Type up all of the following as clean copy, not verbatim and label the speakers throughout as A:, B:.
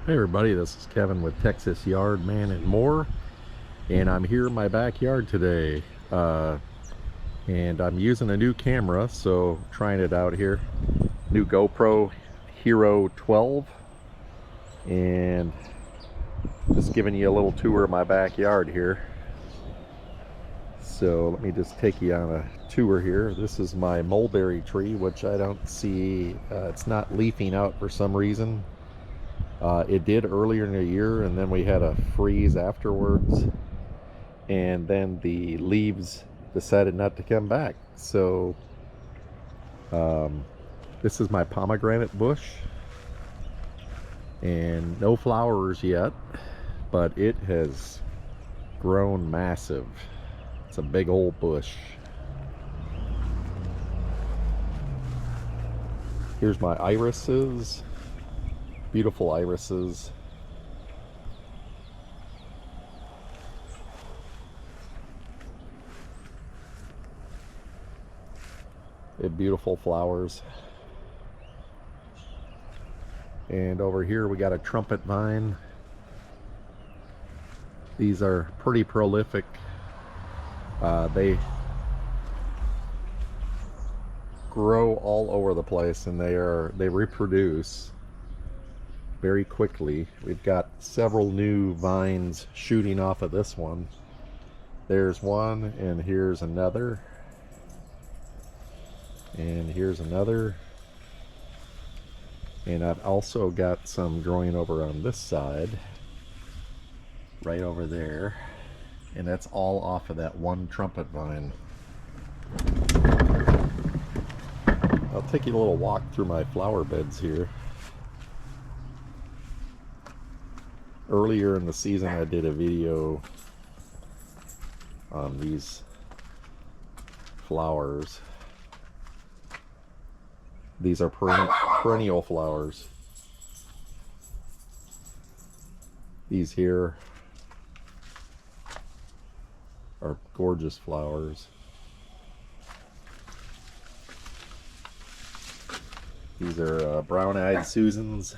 A: Hey everybody, this is Kevin with Texas Yard Man and More, and I'm here in my backyard today. And I'm using a new camera, so trying it out here. New GoPro Hero 12, and just giving you a little tour of my backyard here. So let me just take you on a tour here. This is my mulberry tree, which I don't see, it's not leafing out for some reason. It did earlier in the year, and then we had a freeze afterwards, and then the leaves decided not to come back. So this is my pomegranate bush, and no flowers yet, but it has grown massive. It's a big old bush. Here's my irises, beautiful irises. They have beautiful flowers. And over here we got a trumpet vine. These are pretty prolific. They grow all over the place, and they reproduce very quickly. We've got several new vines shooting off of this one. There's one, and here's another, and here's another, and I've also got some growing over on this side, right over there, and that's all off of that one trumpet vine. I'll take you a little walk through my flower beds here. Earlier in the season I did a video on these flowers. These are perennial flowers. These here are gorgeous flowers. These are brown-eyed Susans.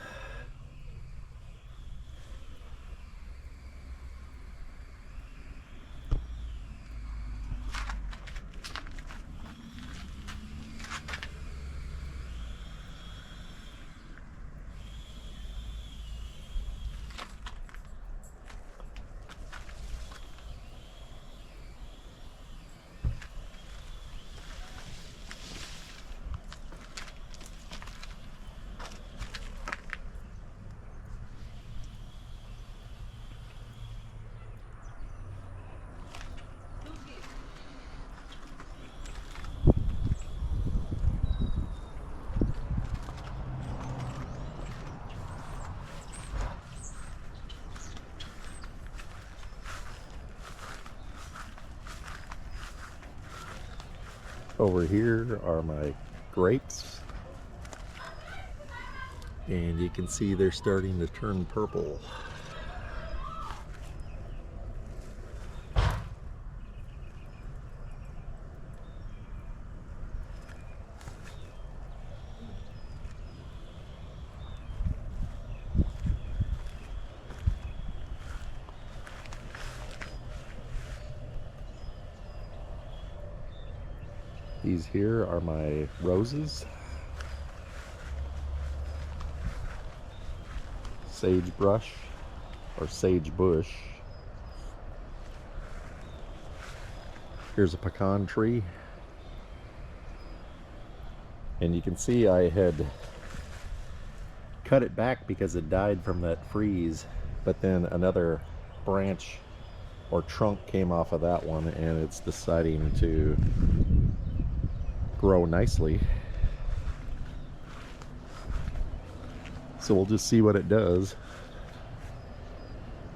A: Over here are my grapes, and you can see they're starting to turn purple. These here are my roses, sagebrush or sagebush. Here's a pecan tree, and you can see I had cut it back because it died from that freeze, but then another branch or trunk came off of that one, and it's deciding to grow nicely. So we'll just see what it does.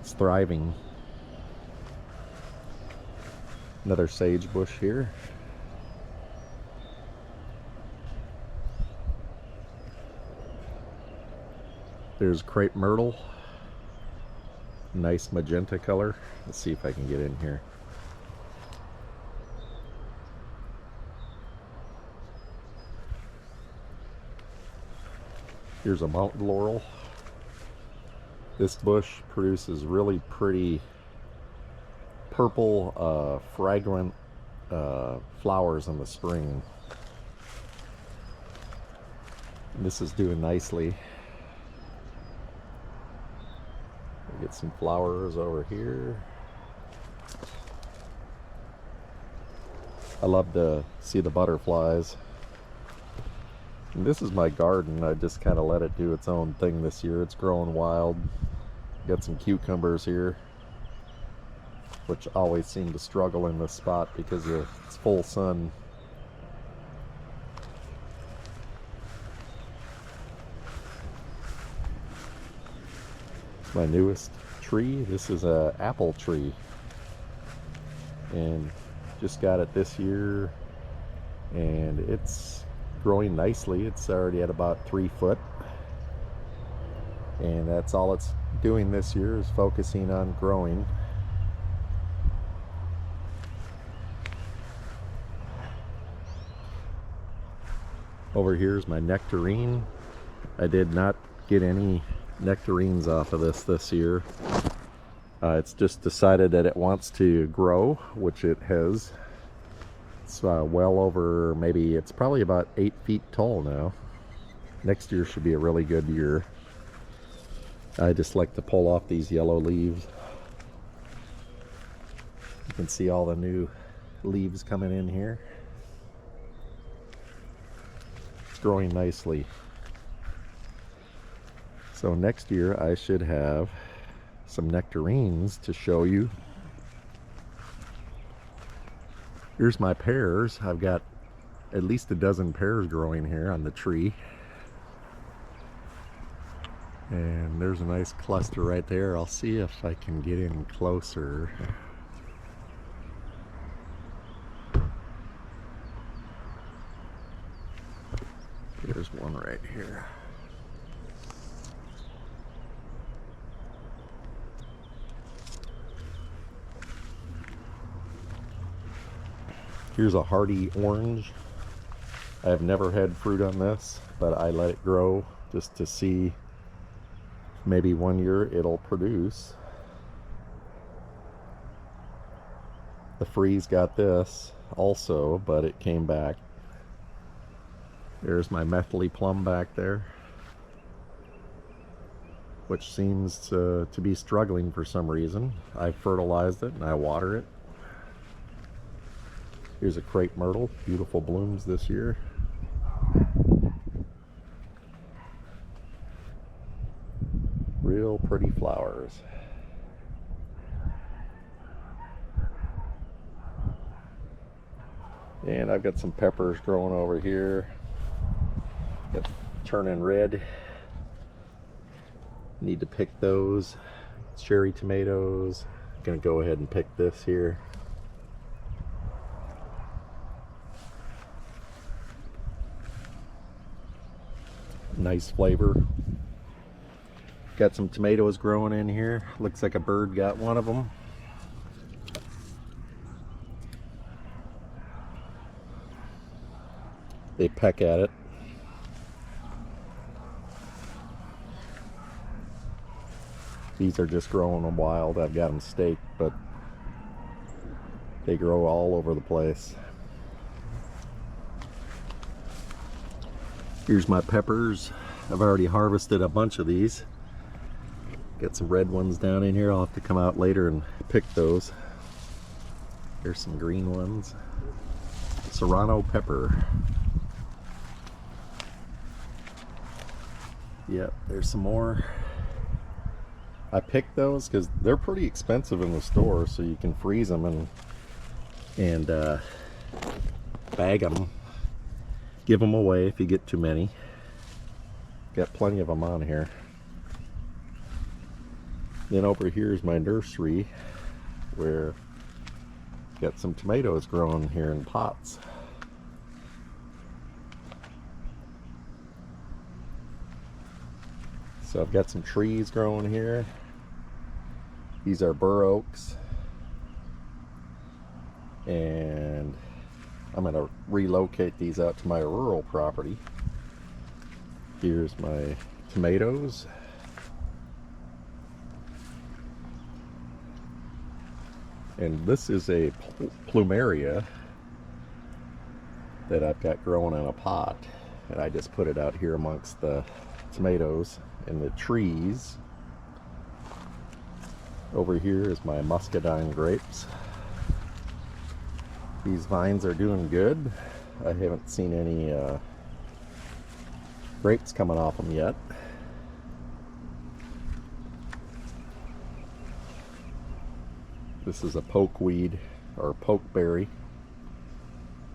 A: It's thriving. Another sage bush here. There's crepe myrtle. Nice magenta color. Let's see if I can get in here. Here's a mountain laurel. This bush produces really pretty purple, fragrant flowers in the spring. And this is doing nicely. We get some flowers over here. I love to see the butterflies. And this is my garden. I just kind of let it do its own thing this year. It's growing wild. Got some cucumbers here, which always seem to struggle in this spot because it's full sun. My newest tree, this is an apple tree, and just got it this year, and it's growing nicely. It's already at about 3 foot, and that's all it's doing this year, is focusing on growing. Over here is my nectarine. I did not get any nectarines off of this year. It's just decided that it wants to grow, which it has. It's well over, maybe it's probably about 8 feet tall now. Next year should be a really good year. I just like to pull off these yellow leaves. You can see all the new leaves coming in here. It's growing nicely. So next year I should have some nectarines to show you. Here's my pears. I've got at least a dozen pears growing here on the tree. And there's a nice cluster right there. I'll see if I can get in closer. There's one right here. Here's a hardy orange. I have never had fruit on this, but I let it grow just to see. Maybe one year it'll produce. The freeze got this also, but it came back. There's my methyl plum back there, which seems to be struggling for some reason. I fertilized it and I water it. Here's a crepe myrtle, beautiful blooms this year. Real pretty flowers. And I've got some peppers growing over here. Got turning red. Need to pick those. Cherry tomatoes. Gonna go ahead and pick this here. Nice flavor. Got some tomatoes growing in here. Looks like a bird got one of them. They peck at it. These are just growing wild. I've got them staked, but they grow all over the place. Here's my peppers. I've already harvested a bunch of these. Got some red ones down in here. I'll have to come out later and pick those. Here's some green ones. Serrano pepper. Yep, there's some more. I picked those because they're pretty expensive in the store, so you can freeze them and bag them. Give them away if you get too many. Got plenty of them on here. Then over here is my nursery, where got some tomatoes growing here in pots. So I've got some trees growing here. These are bur oaks, and I'm going to relocate these out to my rural property. Here's my tomatoes. And this is a plumeria that I've got growing in a pot, and I just put it out here amongst the tomatoes and the trees. Over here is my muscadine grapes. These vines are doing good. I haven't seen any grapes coming off them yet. This is a pokeweed or pokeberry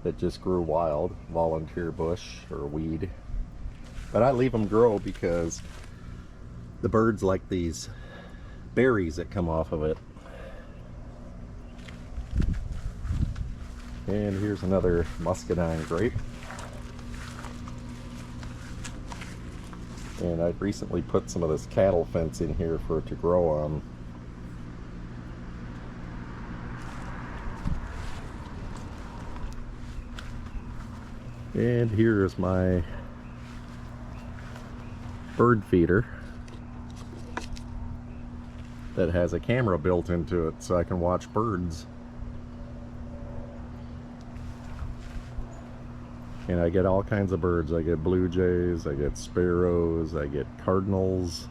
A: that just grew wild, volunteer bush or weed. But I leave them grow because the birds like these berries that come off of it. And here's another muscadine grape. And I've recently put some of this cattle fence in here for it to grow on. And here is my bird feeder that has a camera built into it so I can watch birds. And I get all kinds of birds. I get blue jays, I get sparrows, I get cardinals,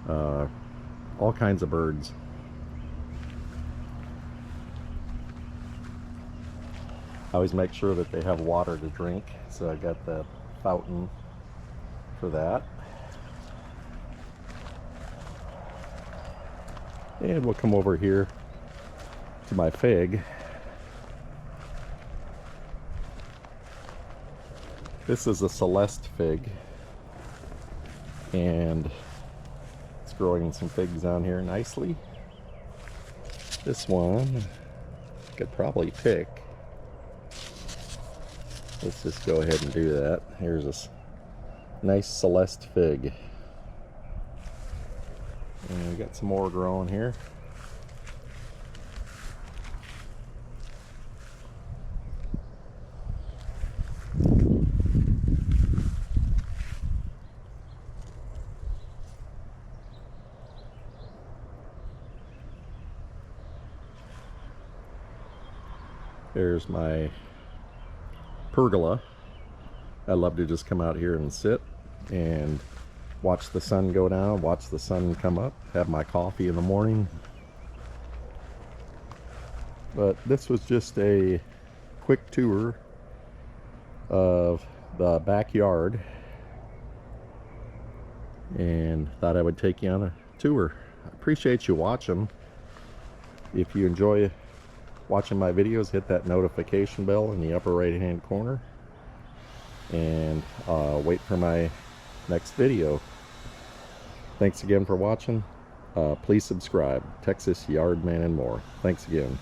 A: all kinds of birds. I always make sure that they have water to drink, so I got the fountain for that. And we'll come over here to my fig. This is a Celeste fig, and it's growing some figs on here nicely. This one I could probably pick. Let's just go ahead and do that. Here's this nice Celeste fig. And we got some more growing here. There's my pergola. I love to just come out here and sit and watch the sun go down, watch the sun come up, have my coffee in the morning. But this was just a quick tour of the backyard, and thought I would take you on a tour. I appreciate you watching. If you enjoy watching my videos, hit that notification bell in the upper right hand corner, and wait for my next video. Thanks again for watching. Please subscribe. Texas Yard Man and More. Thanks again.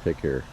A: Take care.